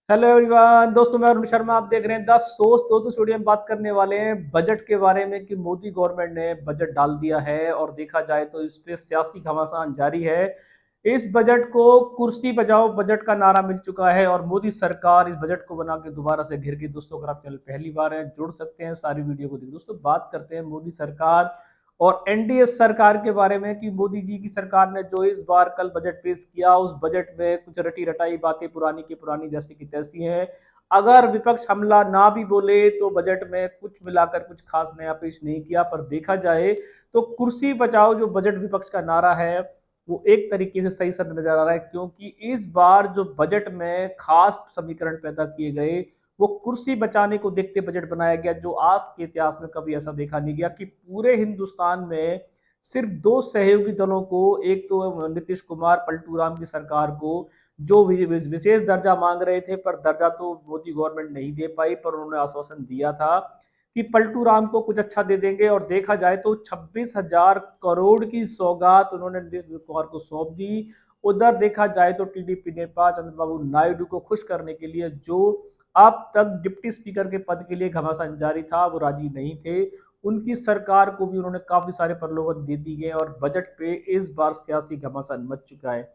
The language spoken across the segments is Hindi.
हेलो एवरीवन, दोस्तों मैं अरुण शर्मा। आप देख रहे हैं 10 सोच। दोस्तों स्टूडियो में बात करने वाले हैं बजट के बारे में कि मोदी गवर्नमेंट ने बजट डाल दिया है और देखा जाए तो इस पे सियासी घमासान जारी है। इस बजट को कुर्सी बचाओ बजट का नारा मिल चुका है और मोदी सरकार इस बजट को बना के दोबारा से घिर गई। दोस्तों अगर आप चैनल पहली बार हैं जुड़ सकते हैं, सारी वीडियो को देखिए। दोस्तों बात करते हैं मोदी सरकार और एनडीए सरकार के बारे में कि मोदी जी की सरकार ने जो इस बार कल बजट पेश किया, उस बजट में कुछ रटी रटाई बातें पुरानी की पुरानी जैसी की तैसी हैं। अगर विपक्ष हमला ना भी बोले तो बजट में कुछ मिलाकर कुछ खास नया पेश नहीं किया। पर देखा जाए तो कुर्सी बचाओ जो बजट विपक्ष का नारा है वो एक तरीके से सही सर नजर आ रहा है, क्योंकि इस बार जो बजट में खास समीकरण पैदा किए गए वो कुर्सी बचाने को देखते बजट बनाया गया, जो आज के इतिहास में कभी ऐसा देखा नहीं गया कि पूरे हिंदुस्तान में सिर्फ दो सहयोगी दलों को, एक तो नीतीश कुमार पलटू राम की सरकार को जो विशेष दर्जा मांग रहे थे, पर दर्जा तो मोदी गवर्नमेंट नहीं दे पाई, पर उन्होंने आश्वासन दिया था कि पलटू राम को कुछ अच्छा दे देंगे। और देखा जाए तो 26,000 करोड़ की सौगात उन्होंने नीतीश कुमार को सौंप दी। उधर देखा जाए तो टीडीपी ने चंद्रबाबू नायडू को खुश करने के लिए, जो अब तक डिप्टी स्पीकर के पद के लिए घमासान जारी था, वो राजी नहीं थे, उनकी सरकार को भी उन्होंने काफी सारे प्रलोभन दे दिए और बजट पे इस बार सियासी घमासान मच चुका है।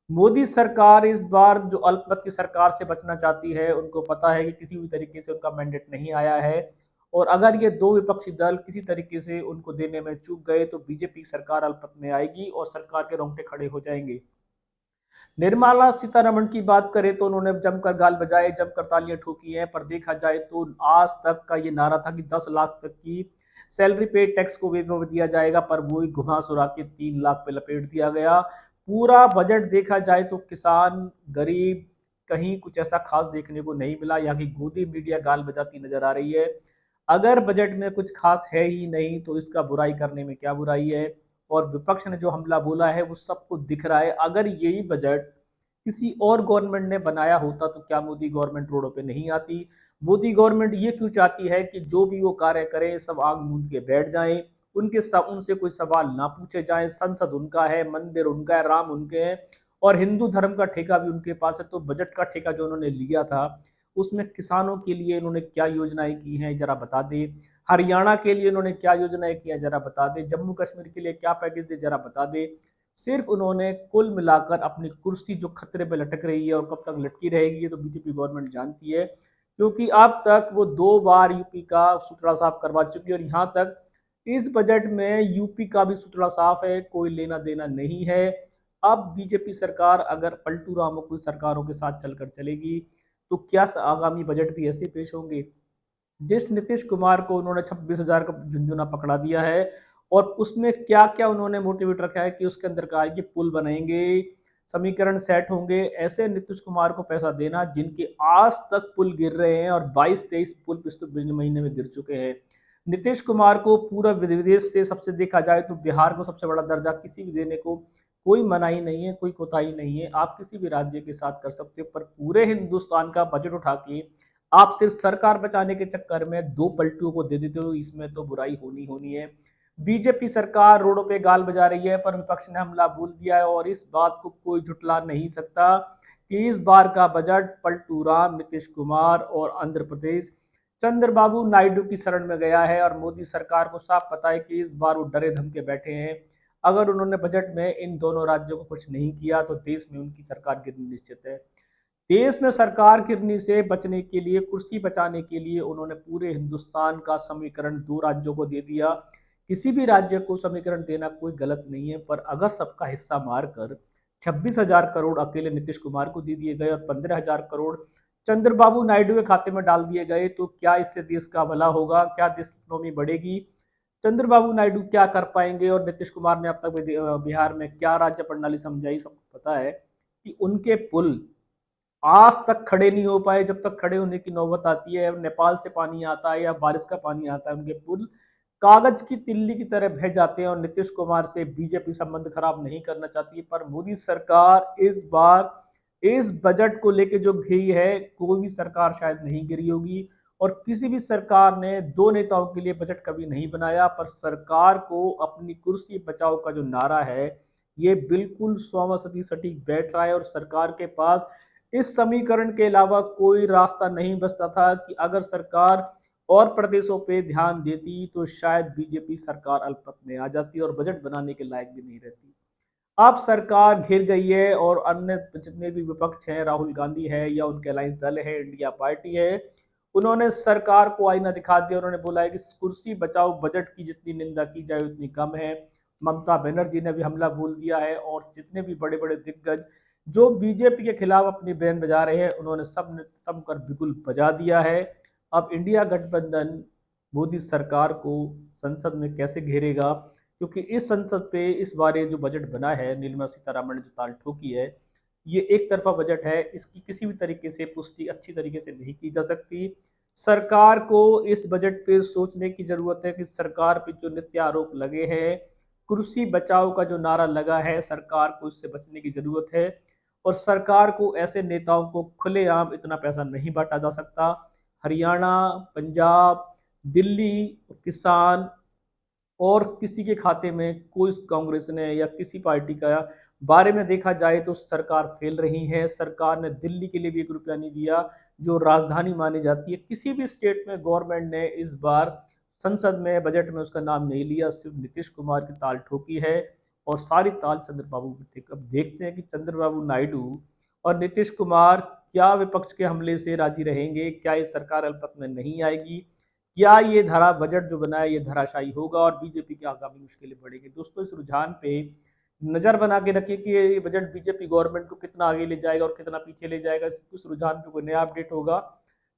मोदी सरकार इस बार जो अल्पमत की सरकार से बचना चाहती है, उनको पता है कि किसी भी तरीके से उनका मैंडेट नहीं आया है और अगर ये दो विपक्षी दल किसी तरीके से उनको देने में चूक गए तो बीजेपी सरकार अल्पमत में आएगी और सरकार के रोंगटे खड़े हो जाएंगे। निर्मला सीतारमण की बात करें तो उन्होंने जमकर गाल बजाए, जमकर तालियां ठोकी हैं, पर देखा जाए तो आज तक का ये नारा था कि 10 लाख तक की सैलरी पे टैक्स को वेव दिया जाएगा, पर वो ही घुमा सुरा के 3 लाख पे लपेट दिया गया। पूरा बजट देखा जाए तो किसान गरीब कहीं कुछ ऐसा खास देखने को नहीं मिला। यहाँ की गोदी मीडिया गाल बजाती नजर आ रही है। अगर बजट में कुछ खास है ही नहीं तो इसका बुराई करने में क्या बुराई है। और विपक्ष ने जो हमला बोला है वो सबको दिख रहा है। अगर यही बजट किसी और गवर्नमेंट ने बनाया होता तो क्या मोदी गवर्नमेंट रोडों पे नहीं आती। मोदी गवर्नमेंट ये क्यों चाहती है कि जो भी वो कार्य करे सब आग मूंद के बैठ जाएं, उनके सब उनसे कोई सवाल ना पूछे जाएं। संसद उनका है, मंदिर उनका है, राम उनके हैं और हिंदू धर्म का ठेका भी उनके पास है। तो बजट का ठेका जो उन्होंने लिया था उसमें किसानों के लिए इन्होंने क्या योजनाएं की हैं जरा बता दे। हरियाणा के लिए इन्होंने क्या योजनाएं की हैं जरा बता दे। जम्मू कश्मीर के लिए क्या पैकेज दे जरा बता दे। सिर्फ उन्होंने कुल मिलाकर अपनी कुर्सी जो खतरे पे लटक रही है और कब तक लटकी रहेगी ये तो बीजेपी गवर्नमेंट जानती है, क्योंकि अब तक वो 2 बार यूपी का सुथरा साफ करवा चुकी है और यहाँ तक इस बजट में यूपी का भी सुथरा साफ है, कोई लेना देना नहीं है। अब बीजेपी सरकार अगर पलटू रामो की सरकारों के साथ चलकर चलेगी तो क्या आगामी बजट भी ऐसे पेश होंगे। जिस नीतीश कुमार को उन्होंने 26,000 का झुंझुना पकड़ा दिया है और उसमें क्या क्या उन्होंने मोटिवेट रखा है कि उसके अंदर कहा है कि पुल बनेंगे, समीकरण सेट होंगे। ऐसे नीतीश कुमार को पैसा देना जिनके आज तक पुल गिर रहे हैं और 22-23 पुल पिछले महीने में गिर चुके हैं। नीतीश कुमार को पूरा विदेश से सबसे देखा जाए तो बिहार को सबसे बड़ा दर्जा किसी भी देने को कोई मनाही नहीं है, कोई कोताही नहीं है। आप किसी भी राज्य के साथ कर सकते हो, पर पूरे हिंदुस्तान का बजट उठा के आप सिर्फ सरकार बचाने के चक्कर में दो पलटियों को दे देते हो, इसमें तो बुराई होनी होनी है। बीजेपी सरकार रोडों पे गाल बजा रही है, पर विपक्ष ने हमला बोल दिया है और इस बात को कोई झुटला नहीं सकता कि इस बार का बजट पलटू राम, नीतीश कुमार और आंध्र प्रदेश चंद्रबाबू नायडू की शरण में गया है। और मोदी सरकार को साफ पता है कि इस बार वो डरे धमके बैठे हैं। अगर उन्होंने बजट में इन दोनों राज्यों को कुछ नहीं किया तो देश में उनकी सरकार गिरनी निश्चित है। देश में सरकार गिरने से बचने के लिए, कुर्सी बचाने के लिए उन्होंने पूरे हिंदुस्तान का समीकरण 2 राज्यों को दे दिया। किसी भी राज्य को समीकरण देना कोई गलत नहीं है, पर अगर सबका हिस्सा मारकर 26,000 करोड़ अकेले नीतीश कुमार को दे दिए गए और 15,000 करोड़ चंद्रबाबू नायडू के खाते में डाल दिए गए तो क्या इससे देश का भला होगा, क्या देश की इकोनॉमी बढ़ेगी। चंद्रबाबू नायडू क्या कर पाएंगे और नीतीश कुमार ने अब तक बिहार में क्या राज्य प्रणाली समझाई, सबको पता है कि उनके पुल आज तक खड़े नहीं हो पाए। जब तक खड़े होने की नौबत आती है, नेपाल से पानी आता है या बारिश का पानी आता है, उनके पुल कागज की तिल्ली की तरह बह जाते हैं। और नीतीश कुमार से बीजेपी संबंध खराब नहीं करना चाहती है, पर मोदी सरकार इस बार इस बजट को लेके जो घी है, कोई भी सरकार शायद नहीं गिरी होगी और किसी भी सरकार ने दो नेताओं के लिए बजट कभी नहीं बनाया। पर सरकार को अपनी कुर्सी बचाओ का जो नारा है ये बिल्कुल 100% सटीक बैठ रहा है और सरकार के पास इस समीकरण के अलावा कोई रास्ता नहीं बचता था कि अगर सरकार और प्रदेशों पे ध्यान देती तो शायद बीजेपी सरकार अल्पमत में आ जाती और बजट बनाने के लायक भी नहीं रहती। अब सरकार घिर गई है और अन्य जितने भी विपक्ष हैं, राहुल गांधी है या उनके अलायंस दल है, इंडिया पार्टी है, उन्होंने सरकार को आईना दिखा दिया। उन्होंने बोला है कि कुर्सी बचाओ बजट की जितनी निंदा की जाए उतनी कम है। ममता बनर्जी ने भी हमला बोल दिया है और जितने भी बड़े बड़े दिग्गज जो बीजेपी के खिलाफ अपनी बैन बजा रहे हैं, उन्होंने सब ने थम कर बिल्कुल बजा दिया है। अब इंडिया गठबंधन मोदी सरकार को संसद में कैसे घेरेगा, क्योंकि इस संसद पे इस बार जो बजट बना है, निर्मला सीतारमण ने जो ताल ठोकी है, ये एक तरफा बजट है। इसकी किसी भी तरीके से पुष्टि अच्छी तरीके से नहीं की जा सकती। सरकार को इस बजट पे सोचने की जरूरत है कि सरकार पे जो नित्य आरोप लगे हैं, कुर्सी बचाओ का जो नारा लगा है, सरकार को इससे बचने की जरूरत है। और सरकार को ऐसे नेताओं को खुलेआम इतना पैसा नहीं बांटा जा सकता। हरियाणा, पंजाब, दिल्ली, किसान और किसी के खाते में कोई कांग्रेस ने या किसी पार्टी का बारे में देखा जाए तो सरकार फेल रही है। सरकार ने दिल्ली के लिए भी 1 रुपया नहीं दिया, जो राजधानी मानी जाती है। किसी भी स्टेट में गवर्नमेंट ने इस बार संसद में बजट में उसका नाम नहीं लिया, सिर्फ नीतीश कुमार की ताल ठोकी है और सारी ताल चंद्रबाबू की थी। अब देखते हैं कि चंद्रबाबू नायडू और नीतीश कुमार क्या विपक्ष के हमले से राजी रहेंगे, क्या ये सरकार अल्पमत में नहीं आएगी, क्या ये धरा बजट जो बना है ये धराशायी होगा और बीजेपी की आगामी मुश्किलें बढ़ेगी। दोस्तों, इस रुझान पे नजर बना के रखिए कि ये बजट बीजेपी गवर्नमेंट को कितना आगे ले जाएगा और कितना पीछे ले जाएगा। उस रुझान पे कोई नया अपडेट होगा,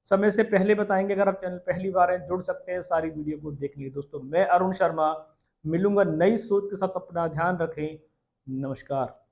समय से पहले बताएंगे। अगर आप चैनल पहली बार हैं, जुड़ सकते हैं सारी वीडियो को देख लीजिए। दोस्तों, मैं अरुण शर्मा मिलूंगा नई सोच के साथ। अपना ध्यान रखें। नमस्कार।